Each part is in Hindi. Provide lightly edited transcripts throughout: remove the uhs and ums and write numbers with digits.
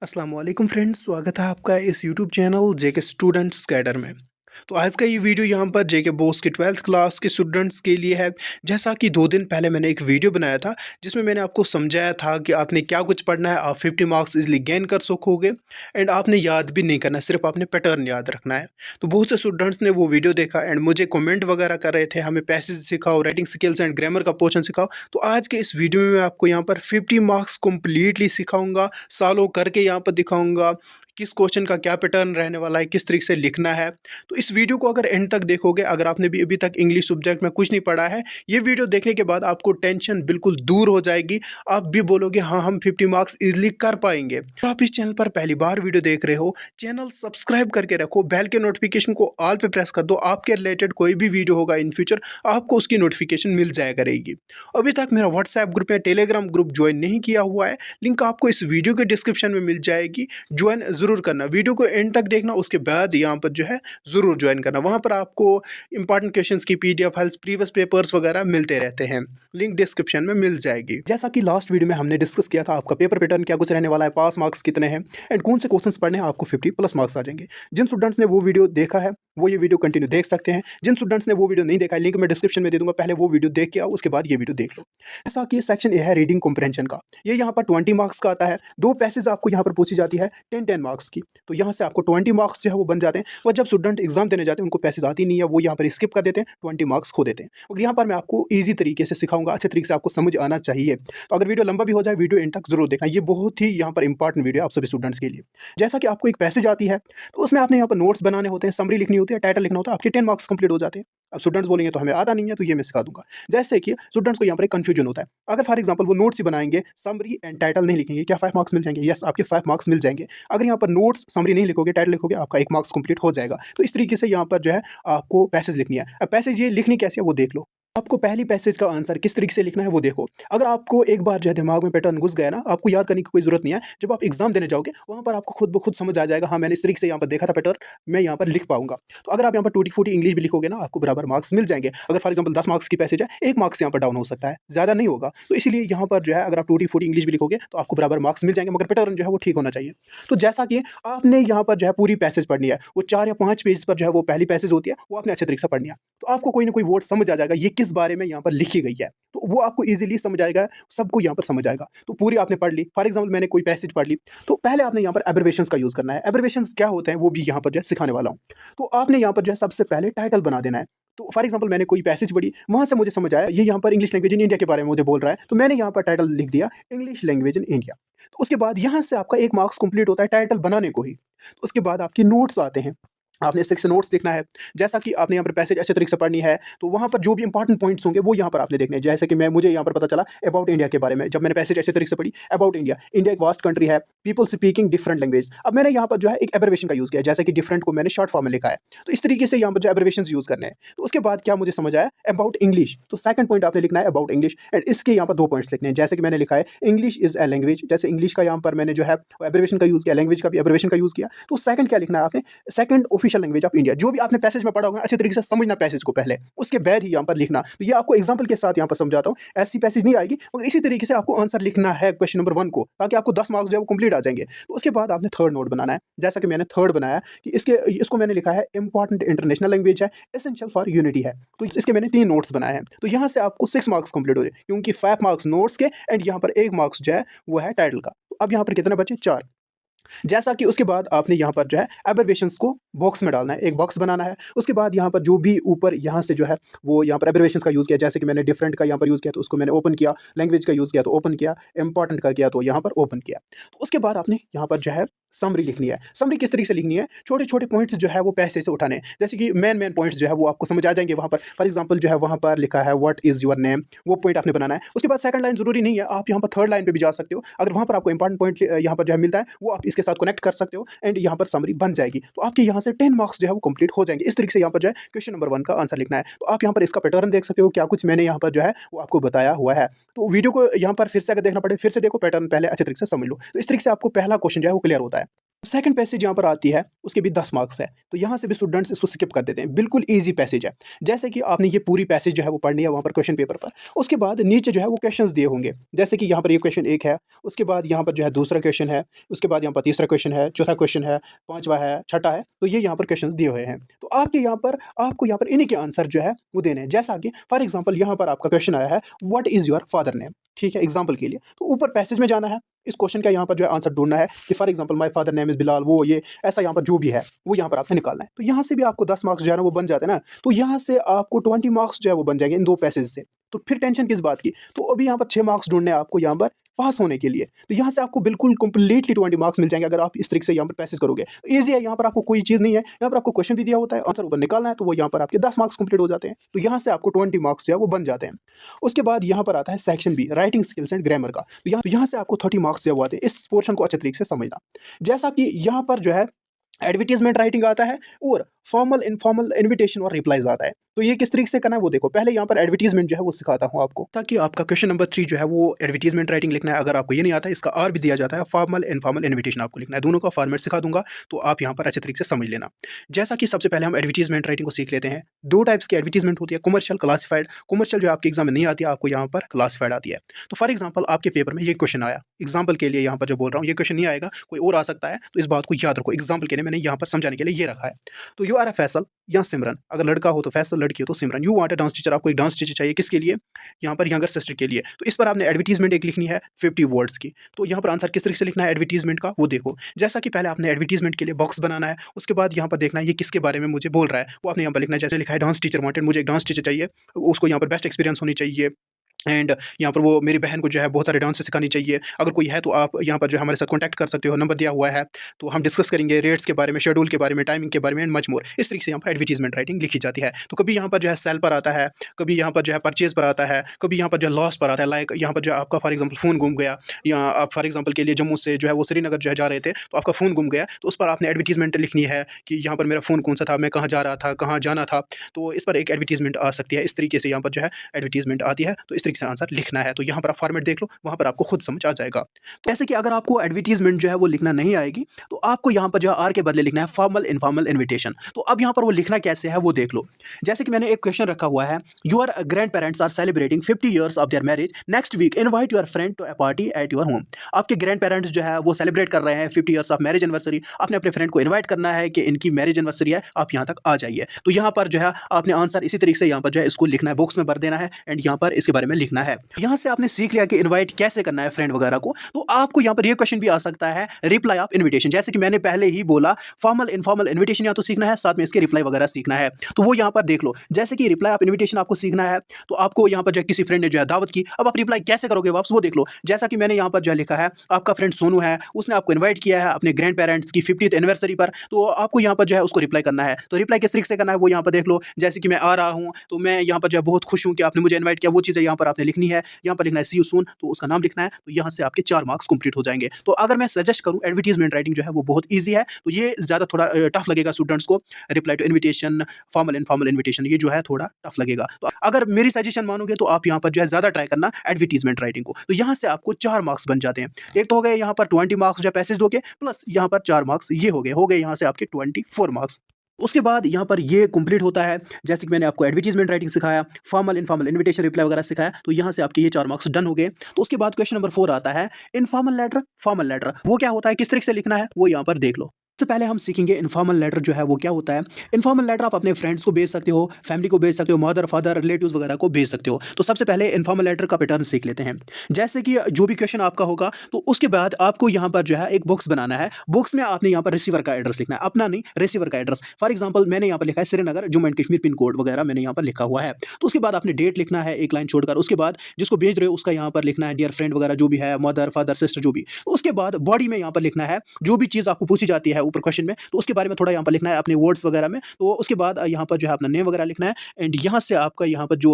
अस्सलाम वालेकुम फ्रेंड्स, स्वागत है आपका इस यूट्यूब चैनल जेके स्टूडेंट्स कैडर में। तो आज का ये वीडियो यहाँ पर जेके बोस की 12th क्लास के स्टूडेंट्स के लिए है। जैसा कि 2 दिन पहले मैंने एक वीडियो बनाया था जिसमें मैंने आपको समझाया था कि आपने क्या कुछ पढ़ना है, आप 50 मार्क्स इजीली गेन कर सकोगे एंड आपने याद भी नहीं करना, सिर्फ आपने पैटर्न याद रखना है। तो बहुत से स्टूडेंट्स ने वो वीडियो देखा एंड मुझे कमेंट वगैरह कर रहे थे, हमें पैसेज सिखाओ, राइटिंग स्किल्स एंड ग्रामर का पोर्शन सिखाओ। तो आज के इस वीडियो में मैं आपको यहाँ पर 50 मार्क्स कंप्लीटली सिखाऊंगा, सॉल्व करके यहाँ पर दिखाऊंगा किस क्वेश्चन का क्या पैटर्न रहने वाला है, किस तरीके से लिखना है। तो इस वीडियो को अगर एंड तक देखोगे, अगर आपने भी अभी तक इंग्लिश सब्जेक्ट में कुछ नहीं पढ़ा है, ये वीडियो देखने के बाद आपको टेंशन बिल्कुल दूर हो जाएगी। आप भी बोलोगे हाँ, हम 50 मार्क्स इजीली कर पाएंगे। तो आप इस चैनल पर पहली बार वीडियो देख रहे हो, चैनल सब्सक्राइब करके रखो, बेल के नोटिफिकेशन को ऑल पे प्रेस कर दो। आपके रिलेटेड कोई भी वीडियो होगा इन फ्यूचर, आपको उसकी नोटिफिकेशन मिल जाया करेगी। अभी तक मेरा व्हाट्सएप ग्रुप या टेलीग्राम ग्रुप ज्वाइन नहीं किया हुआ है, लिंक आपको इस वीडियो के डिस्क्रिप्शन में मिल जाएगी। ज्वाइन ज़रूर करना, वीडियो को एंड तक देखना, उसके बाद यहाँ पर जो है ज़रूर ज्वाइन करना। वहाँ पर आपको इंपॉर्टेंट क्वेश्चंस की पीडीएफ फाइल्स, प्रीवियस पेपर्स वगैरह मिलते रहते हैं, लिंक डिस्क्रिप्शन में मिल जाएगी। जैसा कि लास्ट वीडियो में हमने डिस्कस किया था, आपका पेपर पैटर्न क्या कुछ रहने वाला है, पास मार्क्स कितने हैं एंड कौन से क्वेश्चंस पढ़ने हैं, आपको 50+ मार्क्स आ जाएंगे। जिन स्टूडेंट्स ने वो वीडियो देखा है वो ये वीडियो कंटिन्यू देख सकते हैं। जिन स्टूडेंट्स ने वो वीडियो नहीं देखा है, लिंक मैं डिस्क्रिप्शन में दे दूंगा, पहले वो वीडियो देख के आओ, उसके बाद ये वीडियो देख लो। ऐसा कि सेक्शन ए है रीडिंग कॉम्प्रहेंशन का, ये यहाँ पर 20 मार्क्स का आता है। 2 पैसेज आपको यहाँ पर पूछी जाती है 10-10 मार्क्स की, तो यहाँ से आपको 20 मार्क्स जो है वो बन जाते हैं। और जब स्टूडेंट एग्जाम देने जाते हैं, उनको पैसेज आती नहीं है, वो यहाँ पर स्किप कर देते हैं, 20 मार्क्स खो देते हैं। और यहाँ पर मैं आपको ईजी तरीके से सिखाऊंगा, अच्छे तरीके से आपको समझ आना चाहिए। तो अगर वीडियो लंबा भी हो जाए, वीडियो एंड तक जरूर देखना, ये बहुत ही यहाँ पर इंपॉर्टेंट वीडियो है आप सभी स्टूडेंट्स के लिए। जैसा कि आपको एक पैसेज आती है, तो उसमें आपने यहाँ पर नोट्स बनाने होते हैं, समरी लिखनी होती है, टाइटल लिखना होता है, आपके 10 मार्क्स कंप्लीट हो जाते हैं। अब स्टूडेंट्स बोलेंगे तो हमें आता नहीं है, तो ये मैं सिखा दूंगा। जैसे कि स्टूडेंट्स को यहाँ पर एक कंफ्यूजन होता है, अगर फॉर एग्जांपल वो नोट्स ही बनाएंगे, समरी एंड टाइटल नहीं लिखेंगे, क्या 5 मार्क्स मिल जाएंगे? यस, आपके 5 मार्क्स मिल जाएंगे। अगर यहाँ पर नोट्स, समरी नहीं लिखोगे, टाइटल लिखोगे, आपका 1 मार्क्स कंप्लीट हो जाएगा। तो इस तरीके से यहाँ पर जो है आपको पैसेज लिखनी है। अब पैसेज ये लिखनी कैसे है वो देख लो। आपको पहली पैसेज का आंसर किस तरीके से लिखना है वो देखो। अगर आपको एक बार जो है दिमाग में पैटर्न घुस गया ना, आपको याद करने की कोई ज़रूरत नहीं है। जब आप एग्जाम देने जाओगे, वहाँ पर आपको खुद ब खुद समझ आ जाएगा, हाँ मैंने इस तरीके से यहाँ पर देखा था पैटर्न, मैं यहाँ पर लिख पाऊंगा। तो अगर आप यहाँ पर टूटी फूटी इंग्लिश भी लिखोगे ना, आपको बराबर मार्क्स मिल जाएंगे। अगर फॉर एग्जाम्पल 10 मार्क्स की पैसेज है, 1 मार्क्स यहाँ पर डाउन हो सकता है, ज़्यादा नहीं होगा। तो इसीलिए यहाँ पर जो है अगर आप टूटी फूटी इंग्लिश भी लिखोगे तो आपको बराबर मार्क्स मिल जाएंगे, मगर पैटर्न जो है वो ठीक होना चाहिए। तो जैसा कि आपने यहाँ पर जो है पूरी पैसेज पढ़नी है, वो 4 या 5 पेज पर जो है वो पहली पैसेज होती है, वो आपने अच्छे तरीके से पढ़नी है। तो आपको कोई ना कोई वर्ड समझ आ जाएगा, ये किस बारे में यहाँ पर लिखी गई है, तो वो आपको इजीली समझ आएगा, सबको यहाँ पर समझ आएगा। तो पूरी आपने पढ़ ली, फॉर एग्जांपल मैंने कोई पैसेज पढ़ ली, तो पहले आपने यहाँ पर एब्रिविएशंस का यूज़ करना है। एब्रिविएशंस क्या होते हैं वो भी यहाँ पर जो है सिखाने वाला हूँ। तो आपने यहाँ पर जो है सबसे पहले टाइटल बना देना है। तो फॉर एग्जांपल मैंने कोई पैसेज पढ़ी, वहाँ से मुझे समझ आया ये यहाँ पर इंग्लिश लैंग्वेज इन इंडिया के बारे में मुझे बोल रहा है, तो मैंने यहाँ पर टाइटल लिख दिया इंग्लिश लैंग्वेज इन इंडिया। तो उसके बाद यहाँ से आपका 1 मार्क्स कंप्लीट होता है टाइटल बनाने को ही। तो उसके बाद आपके नोट्स आते हैं, आपने इस तरीके से नोट्स देखना है। जैसा कि आपने यहाँ पर पैसेज अच्छे तरीके से पढ़नी है, तो वहाँ पर जो भी इंपॉर्टेंट पॉइंट्स होंगे वो यहाँ पर आपने देखने हैं। जैसे कि मुझे यहाँ पर पता चला अबाउट इंडिया के बारे में, जब मैंने पैसेज अच्छे तरीके से पढ़ी, अबाउट इंडिया, इंडिया एक वास्ट कंट्री है, पीपल स्पीकिंग डिफरेंट लैंग्वेज। अब मैंने यहाँ पर जो है एक एब्रिविएशन का यूज़ किया, जैसे कि डिफरेंट को मैंने शॉर्ट फॉर्म में लिखा है। तो इस तरीके से यहाँ पर जो एब्रिविएशन यूज़ करने हैं। तो उसके बाद क्या मुझे समझ आया, अबाउट इंग्लिश, तो सेकंड पॉइंट आपने लिखना है अबाउट इंग्लिश, एंड इसके यहाँ पर 2 पॉइंट्स लिखने हैं। जैसे कि मैंने लिखा है इंग्लिश इज ए लैंग्वेज, जैसे इंग्लिश का यहाँ पर मैंने जो है एब्रिविएशन का यूज़ किया, लैंग्वेज का भी एब्रिविएशन का यूज़ किया। तो सेकंड क्या लिखना है आपने, second official language of India. जो भी आपने पैसेज में पढ़ा होगा अच्छे तरीके से समझना पैसेज को पहले, उसके बाद ही यहाँ पर लिखना। तो ये आपको एग्जांपल के साथ यहाँ पर समझाता हूँ, ऐसी पैसेज नहीं आएगी, मगर इसी तरीके से आपको आंसर लिखना है क्वेश्चन नंबर 1 को, ताकि आपको 10 मार्क्स जो है वो कंप्लीट आ जाएंगे। तो उसके बाद आपने थर्ड नोट बनाना है। जैसा कि मैंने थर्ड बनाया कि इसको मैंने लिखा है इंपॉर्टेंट इंटरनेशनल लैंग्वेज है, एसेंशियल फॉर यूनिटी है। तो इसके मैंने 3 नोट्स बनाए हैं। तो यहाँ से आपको 6 मार्क्स कंप्लीट हो जाए, क्योंकि 5 मार्क्स नोट्स के एंड यहाँ पर 1 मार्क्स जो है वो है टाइटल का। तो अब यहाँ पर कितने बचे, 4। जैसा कि उसके बाद आपने यहाँ पर जो है एब्रिविएशंस को बॉक्स में डालना है, एक बॉक्स बनाना है। उसके बाद यहाँ पर जो भी ऊपर यहाँ से जो है वो यहाँ पर एब्रिविएशंस का यूज़ किया, जैसे कि मैंने डिफरेंट का यहाँ पर यूज़ किया तो उसको मैंने ओपन किया, लैंग्वेज का यूज़ किया तो ओपन किया, इंपॉर्टेंट का किया तो यहाँ पर ओपन किया। तो उसके बाद आपने यहाँ पर जो है समरी लिखनी है। समरी किस तरीके से लिखनी है, छोटे छोटे पॉइंट्स जो है वो पैसे से उठाने हैं, जैसे कि मेन पॉइंट्स जो है वो आपको समझ आ जाएंगे। वहाँ पर फॉर एग्जांपल जो है वहाँ पर लिखा है व्हाट इज़ योर नेम, वो पॉइंट आपने बनाना है। उसके बाद सेकंड लाइन जरूरी नहीं है, आप यहाँ पर थर्ड लाइन पे भी जा सकते हो। अगर वहाँ पर आपको इंपॉर्टेंट पॉइंट यहाँ पर जो है मिलता है, वो आप इसके साथ कनेक्ट कर सकते हो एंड यहाँ पर समरी बन जाएगी। तो आपके यहाँ से 10 मार्क्स जो है वो कंप्लीट हो जाएंगे। इस तरीके से यहाँ पर जो है क्वेश्चन नंबर 1 का आंसर लिखना है। तो आप यहाँ पर इसका पैटर्न देख सकते हो, क्या कुछ मैंने यहाँ पर जो है वो आपको बताया हुआ है। तो वीडियो को यहाँ पर फिर से अगर देखना पड़े, फिर से देखो, पैटर्न पहले अच्छे तरीके से समझ लो। तो इस तरीके से आपको पहला क्वेश्चन जो है वो क्लियर होता है। सेकंड पैसेज यहाँ पर आती है, उसके भी 10 मार्क्स है। तो यहाँ से भी स्टूडेंट्स इसको स्किप कर देते हैं, बिल्कुल ईज़ी पैसेज है। जैसे कि आपने ये पूरी पैसेज जो है वो पढ़नी है वहाँ पर क्वेश्चन पेपर पर। उसके बाद नीचे जो है वो क्वेश्चंस दिए होंगे। जैसे कि यहाँ पर ये क्वेश्चन 1 है, उसके बाद यहाँ पर जो है दूसरा क्वेश्चन है, उसके बाद यहाँ पर तीसरा क्वेश्चन है, चौथा क्वेश्चन है, 5वां है, छठा है। तो ये यहाँ पर क्वेश्चंस दिए हुए हैं। तो आपको यहाँ पर इन्हीं के आंसर जो है वो देने हैं। जैसा कि फॉर एग्ज़ाम्पल यहाँ पर आपका क्वेश्चन आया है, what is your father name? ठीक है, एग्ज़ाम्पल के लिए। तो ऊपर पैसेज में जाना है, इस क्वेश्चन का यहाँ पर जो है आंसर ढूँढना है कि for example my father name is Bilal, वो ये ऐसा यहाँ पर जो भी है, वो यहाँ पर आपने निकालना है। तो यहाँ से भी आपको 10 मार्क्स जो है ना वो बन जाते हैं ना, तो यहाँ से आपको 20 मार्क्स जो है वो बन जाएँगे इन 2 पैसेज से। तो फिर टेंशन किस बात की? तो अभी यहाँ पर 6 मार्क्स ढूँढने हैं आपको यहाँ पर पास होने के लिए। तो यहाँ से आपको बिल्कुल कंप्लीटली 20 मार्क्स मिल जाएँगे अगर आप इस ट्रिक से यहाँ पर पैसेज करोगे। ईज़ी है, यहाँ पर आपको कोई चीज़ नहीं है, यहाँ पर आपको क्वेश्चन भी दिया होता है, आंसर ऊपर निकालना है, तो वो यहाँ पर आपके 10 मार्क्स कंप्लीट हो जाते हैं। तो यहाँ से आपको 20 मार्क्स जो है वो बन जाते हैं। उसके बाद यहाँ पर आता है section B, writing skills and grammar का। तो यहाँ से आपको 30 मार्क्स जो है वो आते हैं। इस पोर्शन को अच्छे तरीके से समझना। जैसा कि यहाँ पर जो है एडवर्टाइजमेंट राइटिंग आता है और फॉर्मल इनफॉर्मल इनविटेशन और रिप्लाईज आता है। तो ये किस तरीके से करना है वो देखो। पहले यहाँ पर एडवर्टाइजमेंट जो है वो सिखाता हूँ आपको, ताकि आपका क्वेश्चन नंबर 3 जो है वो एडवर्टाइजमेंट राइटिंग लिखना है। अगर आपको ये नहीं आता है, इसका आर भी दिया जाता है, फॉर्मल इनफॉर्मल इनविटेशन आपको लिखना है। दोनों का फॉर्मेट सिखा दूंगा, तो आप यहाँ पर अच्छे तरीके से समझ लेना। जैसा कि सबसे पहले हम एडवर्टाइजमेंट राइटिंग को सीख लेते हैं। 2 टाइप्स की एडवर्टाइजमेंट होती है, कमर्शियल, क्लासिफाइड। कमर्शियल जो आपके एग्जाम में नहीं आती है, आपको यहाँ पर क्लासिफाइड आती है। तो फॉर एग्जाम्पल आपके पेपर में ये क्वेश्चन आया, एग्जाम्पल के लिए यहाँ पर जो बोल रहा हूँ, ये क्वेश्चन नहीं आएगा, कोई और आ सकता है, तो इस बात को याद रखो। एग्जाम्पल के लिए मैंने यहाँ पर समझाने के लिए ये रखा है। तो यू आर अ फैसल या सिमरन, अगर लड़का हो तो फैसल, लड़की हो तो Simran. You want a dance teacher, आपको एक डांस टीचर चाहिए, किसके लिए? यहाँ पर यंगर सिस्टर के लिए। तो इस पर आपने एडवर्टीजमेंट एक लिखनी है 50 वर्ड्स की। तो यहाँ पर आंसर किस तरीके से लिखना है एडवर्टीजमेंट का वो देखो। जैसा कि पहले आपने एडवर्टीजमेंट के लिए बॉक्स बनाना है, उसके बाद यहाँ पर देखना है ये किसके बारे में मुझे बोल रहा है, वो आपने यहाँ पर लिखना है। जैसे लिखा है डांस टीचर वांटेड, मुझे एक डांस टीचर चाहिए, उसको यहाँ पर बेस्ट एक्सपीरियंस होनी चाहिए, एंड यहाँ पर वो मेरी बहन को जो है बहुत सारे डांस सिखानी चाहिए। अगर कोई है तो आप यहाँ पर जो है हमारे साथ कॉन्टैक्ट कर सकते हो, नंबर दिया हुआ है। तो हम डिस्कस करेंगे रेट्स के बारे में, शेड्यूल के बारे में, टाइमिंग के बारे में एंड मच मोर। इस तरीके से यहाँ पर एडवर्टीजमेंट राइटिंग लिखी जाती है। तो कभी यहाँ पर जो है सेल पर आता है, कभी यहाँ पर जो है परचेज पर आता है, कभी यहाँ पर जो है लॉस पर आता है। लाइक यहाँ पर जो है आपका फॉर एग्जाम्पल फ़ोन गुम गया, या आप फॉर एग्जाम्पल के लिए जम्मू से जो है वो श्रीनगर जो है जा रहे थे, तो आपका फ़ोन गुम गया, तो उस पर आपने एडवर्टीजमेंट लिखनी है कि यहाँ पर मेरा फ़ोन कौन सा था, मैं कहाँ जा रहा था, कहाँ जाना था। तो इस पर एक एडवर्टीजमेंट आ सकती है। इस तरीके से यहाँ पर जो है एडवर्टीजमेंट आती है। तो इस तरीके से आंसर लिखना है। तो यहाँ पर आप फॉर्मेट देख लो, वहाँ पर आपको खुद समझ आ जाएगा। तो जैसे कि अगर आपको एडवर्टीजमेंट जो है वो लिखना नहीं आएगी, तो आपको यहाँ पर जो है आर के बदले लिखना है फॉर्मल इनफॉर्मल इन्विटेशन। तो अब यहाँ पर वो लिखना कैसे है वो देख लो। जैसे कि मैंने एक क्वेश्चन रखा हुआ है, your grandparents are celebrating 50 years of their marriage next week, invite your friend to a party at your home. आपके ग्रैंड पेरेंट्स जो है वो सेलिब्रेट कर रहे हैं 50 ईयर्स ऑफ मैरिज एनिवर्सरी। आपने अपने फ्रेंड को इन्वाइट करना है कि इनकी मैरिज एनिवर्सरी है, आप यहाँ तक आ जाइए। तो यहाँ पर जो है आपने आंसर इसी तरीके से यहाँ पर जो है इसको लिखना है, बॉक्स में भर देना है एंड यहाँ पर इसके बारे में लिखना है। यहाँ से आपने सीख लिया कि इनवाइट कैसे करना है फ्रेंड वगैरह को। तो आपको यहाँ पर ये क्वेश्चन भी आ सकता है, रिप्लाई ऑफ इनविटेशन। जैसे कि मैंने पहले ही बोला, फॉर्मल इनफॉर्मल इनविटेशन या तो सीखना है, साथ में इसके रिप्लाई वगैरह सीखना है। तो वो यहाँ पर देख लो। जैसे कि रिप्लाई ऑफ इनविटेशन आपको सीखना है, तो आपको यहाँ पर जो किसी फ्रेंड ने जो है दावत की, अब आप रिप्लाई कैसे करोगे वापस वो देख लो। जैसा कि मैंने यहाँ पर जो लिखा है, आपका फ्रेंड सोनू है, उसने आपको इन्वाइट किया है अपने ग्रैंड पेरेंट्स की 50th एनिवर्सरी पर, तो आपको यहाँ पर जो है उसको रिप्लाई करना है। तो रिप्लाई किस तरीके से करना है वो यहाँ पर देख लो। जैसे कि मैं आ रहा हूँ, तो मैं यहाँ पर जो है बहुत खुश हूँ कि आपने मुझे इन्वाइट किया, वो चीज़ें यहाँ पर आपने लिखनी है। यहाँ पर लिखना है सी यू सून, तो उसका नाम लिखना है। तो यहाँ से आपके 4 मार्क्स कंप्लीट हो जाएंगे। तो अगर मैं सजेस्ट करूँ, एडवर्टीजमेंट राइटिंग जो है वो बहुत ईजी है। तो ये ज़्यादा थोड़ा टफ लगेगा स्टूडेंट्स को। Reply to invitation, formal informal invitation, ये जो है थोड़ा टफ लगेगा। तो अगर मेरी सजेशन मानोगे तो आप यहाँ पर जो है ज़्यादा ट्राई करना एडवर्टीजमेंट राइटिंग को। तो यहाँ से आपको 4 मार्क्स बन जाते हैं। एक तो हो गए यहाँ पर 20 मार्क्स जो पैसेज दोगे, प्लस यहाँ पर 4 मार्क्स ये हो गए यहाँ से आपके 24 मार्क्स। उसके बाद यहाँ पर ये कंप्लीट होता है। जैसे कि मैंने आपको एडवर्टीजमेंट राइटिंग सिखाया, फॉर्मल इनफॉर्मल इन्विटेशन रिप्लाई वगैरह सिखाया, तो यहाँ से आपके ये 4 मार्क्स डन हो गए। तो उसके बाद क्वेश्चन नंबर 4 आता है, इनफॉर्मल लेटर फॉर्मल लेटर। वो क्या होता है, किस तरीके से लिखना है वो यहाँ पर देख लो। सबसे पहले हम सीखेंगे इनफॉर्मल लेटर जो है वो क्या होता है। इनफॉर्मल लेटर आप अपने फ्रेंड्स को भेज सकते हो, फैमिली को भेज सकते हो, मदर फादर रिलेटिव्स वगैरह को भेज सकते हो। तो सबसे पहले इनफॉर्मल लेटर का पैटर्न सीख लेते हैं। जैसे कि जो भी क्वेश्चन आपका होगा, तो उसके बाद आपको यहाँ पर जो है एक बॉक्स बनाना है। बॉक्स में आपने यहाँ पर रिसीवर का एड्रेस लिखना है, अपना नहीं, रिसीवर का एड्रेस। फॉर एग्जाम्पल मैंने यहाँ पर लिखा है Srinagar Jammu and Kashmir, pin code वगैरह मैंने यहाँ पर लिखा हुआ है। तो उसके बाद आपने डेट लिखना है एक लाइन छोड़कर। उसके बाद जिसको भेज रहे हो उसका यहाँ पर लिखना है डियर फ्रेंड वगैरह जो भी है, मदर फादर सिस्टर जो भी। उसके बाद बॉडी में यहाँ पर लिखना है जो भी चीज़ आपको पूछी जाती है ऊपर क्वेश्चन में, तो उसके बारे में थोड़ा यहाँ पर लिखना है अपने वर्ड्स वगैरह में। तो उसके बाद यहाँ पर जो है अपना नेम वगैरह लिखना है एंड यहाँ से आपका यहाँ पर जो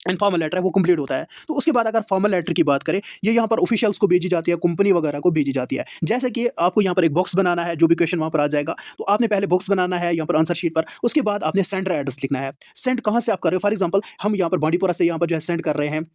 इनफॉर्मल लेटर है वो कंप्लीट होता है। तो उसके बाद अगर फॉर्मल लेटर की बात करें, ये यहाँ पर ऑफिशियल्स को भेजी जाती है, कंपनी वगैरह को भेजी जाती है। जैसे कि आपको यहाँ पर एक बॉक्स बनाना है, जो भी क्वेश्चन वहाँ पर आ जाएगा, तो आपने पहले बॉक्स बनाना है यहाँ पर आंसर शीट पर। उसके बाद आपने सेंडर एड्रेस लिखना है, सेंड कहाँ से आप कर रहे हो। फॉर एग्जाम्पल हम यहाँ पर बांडीपुरा से यहाँ पर जो है सेंड कर रहे हैं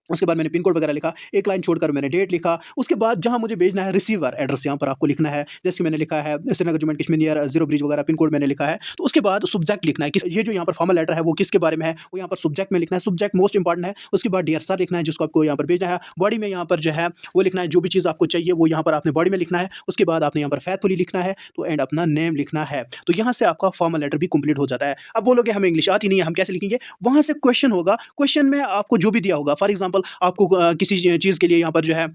उसके बाद मैंने पिन कोड वगैरह लिखा, एक लाइन छोड़कर मैंने डेट लिखा। उसके बाद जहाँ मुझे भेजना है रिसीवर एड्रेस यहाँ पर आपको लिखना है। जैसे कि मैंने लिखा है Srinagar Jammu and Kashmir near zero bridge वगैरह पिन कोड मैंने लिखा है। तो उसके बाद सब्जेक्ट लिखना है कि ये जो यहाँ पर फॉर्मल लेटर है वो किसके बारे में है, वो यहाँ पर सब्जेक्ट में लिखना है। सब्जेक्ट मोस्ट इंपॉर्टेंट है। उसके बाद डियर सर लिखना है जिसको आपको यहाँ पर भेजना है। बॉडी में यहाँ पर जो है वो लिखना है, जो भी चीज़ आपको चाहिए वो यहाँ पर आपने बॉडी में लिखना है। उसके बाद आपने यहाँ पर फैथफुली लिखना है तो एंड अपना नेम लिखना है। तो यहाँ से आपका फॉर्मल लेटर भी कंप्लीट हो जाता है। अब बोलोगे हमें इंग्लिश आती नहीं है, हम कैसे लिखेंगे? वहाँ से क्वेश्चन होगा, क्वेश्चन में आपको जो भी दिया होगा, फॉर एग्जाम्पल आपको किसी चीज़ के लिए यहाँ पर जो है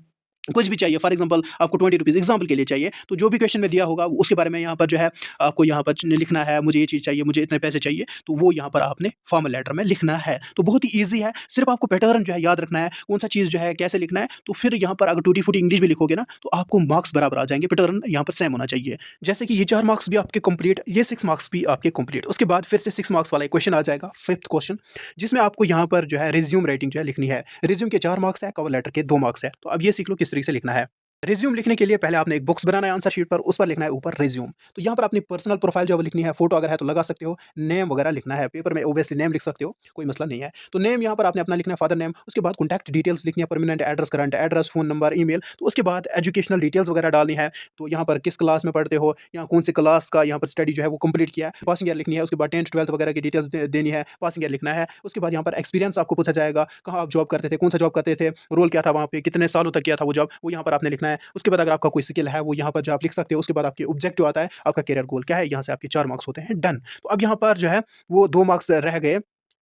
कुछ भी चाहिए, फॉर एग्जांपल आपको 20 रुपीज़ एग्जांपल के लिए चाहिए, तो जो भी क्वेश्चन में दिया होगा उसके बारे में यहाँ पर जो है आपको यहाँ पर लिखना है, मुझे ये चीज़ चाहिए, मुझे इतने पैसे चाहिए, तो वो यहाँ पर आपने फॉर्मल लेटर में लिखना है। तो बहुत ही ईज़ी है, सिर्फ आपको पैटर्न जो है याद रखना है, कौन-सा चीज़ जो है कैसे लिखना है, तो फिर यहाँ पर अगर टूटी-फूटी इंग्लिश भी लिखोगे ना, तो आपको मार्क्स बराबर आ जाएँगे, पैटर्न यहाँ पर सेम होना चाहिए। जैसे कि ये 4 मार्क्स भी आपके कंप्लीट, ये 6 मार्क्स भी आपके कंप्लीट। उसके बाद फिर से 6 मार्क्स वाला एक क्वेश्चन आ जाएगा, 5th क्वेश्चन, जिसमें आपको यहाँ पर जो है रिज़्यूम राइटिंग जो है लिखनी है। रिज़्यूम के 4 मार्क्स है, कवर लेटर के 2 मार्क्स है। तो अब ये सीख लो किस तरीके से लिखना है। रिज्यूम लिखने के लिए पहले आपने एक बॉक्स बनाना है आंसर शीट पर, उस पर लिखना है ऊपर रिज्यूम। तो यहाँ पर अपनी पर्सनल प्रोफाइल जो है वो लिखनी है, फोटो अगर है तो लगा सकते हो, नेम वगैरह लिखना है, पेपर में ओबियसली नेम लिख सकते हो, कोई मसला नहीं है। तो नेम यहाँ पर आपने अपना लिखना है, फादर नेम। उसके बाद कॉन्टैक्ट डिटेल्स लिखनी है, permanent address, current address, phone number, email. तो उसके बाद एजुकेशनल डिटेल्स वगैरह डालनी है, तो यहाँ पर किस क्लास में पढ़ते हो, यहाँ कौन सी क्लास का यहाँ पर स्टडी जो है वो कंप्लीट किया है, पासिंग ईयर लिखनी है। उसके बाद 10th 12th वगैरह की डिटेल्स देनी है, पासिंग ईयर लिखना है। उसके बाद यहाँ पर एक्सपीरियंस आपको पूछा जाएगा, कहाँ आप जॉब करते थे, कौन सा जॉब करते थे, रोल क्या था वहाँ पे, कितने सालों तक किया था वो जॉब, वो यहाँ पर आपने लिखना है। उसके बाद अगर आपका कोई स्किल है वो यहाँ पर जो आप लिख सकते हो। उसके बाद आपके ऑब्जेक्टिव आता है, आपका करियर गोल क्या है, यहाँ से आपके 4 मार्क्स होते हैं डन। तो अब यहाँ पर जो है वो 2 मार्क्स रह गए,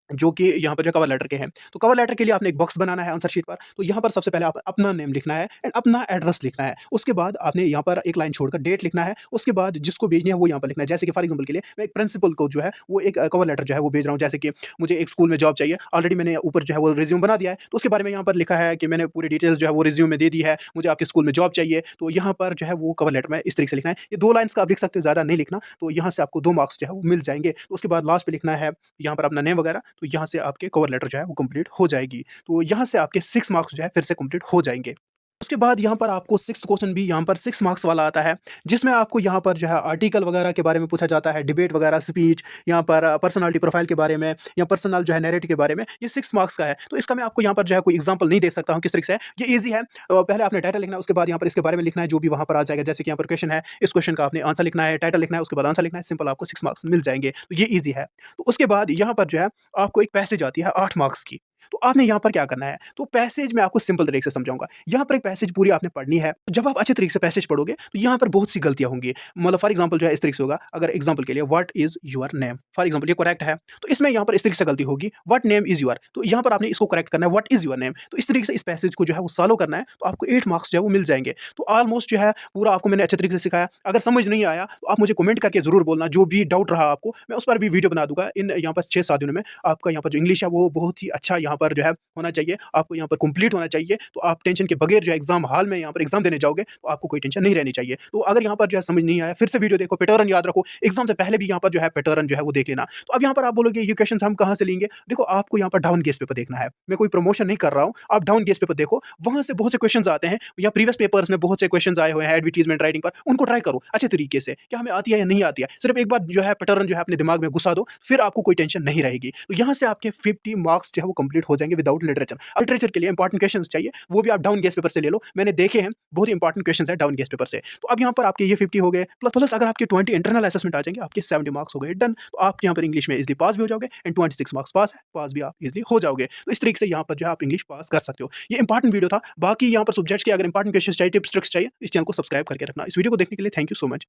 जो कि यहाँ पर जो कवर लेटर के हैं। तो कवर लेटर के लिए आपने एक बॉक्स बनाना है आंसर शीट पर। तो यहाँ पर सबसे पहले आप अपना नेम लिखना है एंड अपना एड्रेस लिखना है। उसके बाद आपने यहाँ पर एक लाइन छोड़कर डेट लिखना है। उसके बाद जिसको भेजनी है वो यहाँ पर लिखना है। जैसे कि फॉर एग्जांपल के लिए मैं एक प्रिंसिपल को जो है वो एक कवर लेटर जो है वो भेज रहा हूँ। जैसे कि मुझे एक स्कूल में जॉब चाहिए, ऑलरेडी मैंने ऊपर जो है वो रिज्यूम बना दिया है, तो उसके बारे में यहाँ पर लिखा है कि मैंने पूरी डिटेल्स जो है वो रिज्यूम में दे दी है, मुझे आपके स्कूल में जॉब चाहिए। तो यहाँ पर जो है वो कवर लेटर में इस तरीके से लिखना है। ये 2 लाइन्स का आप लिख सकते हो, ज़्यादा नहीं लिखना। तो यहाँ से आपको 2 मार्क्स जो है वो मिल जाएंगे। तो उसके बाद लास्ट पे लिखना है यहाँ पर अपना नेम वगैरह। तो यहाँ से आपके कवर लेटर जो है वो कंप्लीट हो जाएगी। तो यहाँ से आपके 6 मार्क्स जो है फिर से कंप्लीट हो जाएँगे। उसके बाद यहाँ पर आपको 6th क्वेश्चन भी यहाँ पर 6 मार्क्स वाला आता है, जिसमें आपको यहाँ पर जो है आर्टिकल वगैरह के बारे में पूछा जाता है, डिबेट वगैरह, स्पीच, यहाँ पर पर्सनैलिटी प्रोफाइल के बारे में या पर्सनल जो है नैरेटिव के बारे में। ये 6 मार्क्स का है। तो इसका मैं आपको यहाँ पर जो है कोई एग्जांपल नहीं दे सकता हूँ किस तरीके से है। ये ईज़ी है। पहले आपने टाइटल लिखना है, उसके बाद यहाँ पर इसके बारे में लिखना है, जो भी वहाँ पर आ जाएगा। जैसे कि यहाँ पर क्वेश्चन है, इस क्वेश्चन का आपने आंसर लिखना है, टाइटल लिखना है, उसके बाद आंसर लिखना है, सिंपल आपको 6 मार्क्स मिल जाएँगे। तो ये ईज़ी है। तो उसके बाद यहाँ पर जो है आपको एक पैसेज आती है 8 मार्क्स की। तो आपने यहाँ पर क्या करना है, तो पैसेज मैं आपको सिंपल तरीके से समझाऊँगा। यहाँ पर एक पैसेज पूरी आपने पढ़नी है। जब आप अच्छे तरीके से पैसेज पढ़ोगे, तो यहाँ पर बहुत सी गलतियाँ होंगी। मतलब फॉर एग्जांपल जो है इस तरीके से होगा, अगर एग्जांपल के लिए what is your name, for example ये करेक्ट है, तो इसमें यहाँ पर इस तरीके से गलती होगी, व्हाट नेम इज़ योर, तो यहाँ पर आपने इसको करेक्ट करना है, व्हाट इज़ योर नेम। तो इस तरीके से इस पैसेज को जो है वो फॉलो करना है, तो आपको 8 मार्क्स जो है वो मिल जाएँगे। तो ऑलमोस्ट जो है पूरा आपको मैंने अच्छे तरीके से सिखाया। अगर समझ नहीं आया, तो आप मुझे कमेंट करके ज़रूर बोलना, जो भी डाउट रहा आपको, मैं उस पर भी वीडियो बना दूँगा। इन यहाँ पर 6-7 दिनों में आपका यहाँ पर जो इंग्लिश है वो बहुत ही अच्छा यहाँ पर जो है होना चाहिए, आपको यहाँ पर कंप्लीट होना चाहिए। तो आप टेंशन के बगैर जो है एग्जाम हॉल में यहाँ पर एग्जाम देने जाओगे, तो आपको कोई टेंशन नहीं रहनी चाहिए। तो अगर यहाँ पर जो है समझ नहीं आया, फिर से वीडियो देखो, पैटर्न याद रखो, एग्जाम से पहले भी यहाँ पर जो है पैटर्न जो है वो देख लेना। तो अब यहाँ पर आप बोलोगे ये क्वेश्चन हम कहाँ से लेंगे? देखो, आपको यहाँ पर डाउन गेस पेपर देखना है। मैं कोई प्रमोशन नहीं कर रहा हूँ, आप डाउन गेस पेपर देखो, वहाँ से बहुत से क्वेश्चन आते हैं, या प्रीवियस पेपर्स में बहुत से क्वेश्चन आए हुए हैं एडवर्टीजमेंट राइटिंग पर, उनको ट्राई करो अच्छे तरीके से, क्या हमें आती है या नहीं आती है। सिर्फ एक बार जो है पैटर्न जो है अपने दिमाग में घुसा दो, फिर आपको कोई टेंशन नहीं रहेगी। तो यहाँ से आपके 50 मार्क्स जो है वो कंप्लीट हो जाएंगे विदाउट लिटरेचर। लिटरेचर के लिए इंपॉर्टेंट क्वेश्चंस चाहिए, वो भी आप डाउन गेस पेपर से ले लो, मैंने देखे हैं, बहुत इंपॉर्टेंट क्वेश्चंस है डाउन गेस पेपर से। तो अब यहाँ पर आपके ये 50 हो गए, प्लस प्लस अगर आपके 20 इंटरनल असेसमेंट आ जाएंगे, आपके 70 मार्क्स हो गए डन। तो आप यहाँ पर इंग्लिश में इजीली पास भी हो जाओगे एंड 26 मार्क्स पास है, पास भी आप इजीली हो जाओगे। तो इस तरीके से यहाँ पर जो है आप इंग्लिश पास कर सकते हो। ये इंपॉर्टेंट वीडियो था। बाकी यहाँ पर सब्जेक्ट्स के अगर इंपॉर्टेंट क्वेश्चन चाहिए, टिप्स ट्रिक्स चाहिए, इस चैनल को सब्सक्राइब करके रखना। इस वीडियो को देखने के लिए थैंक यू सो मच।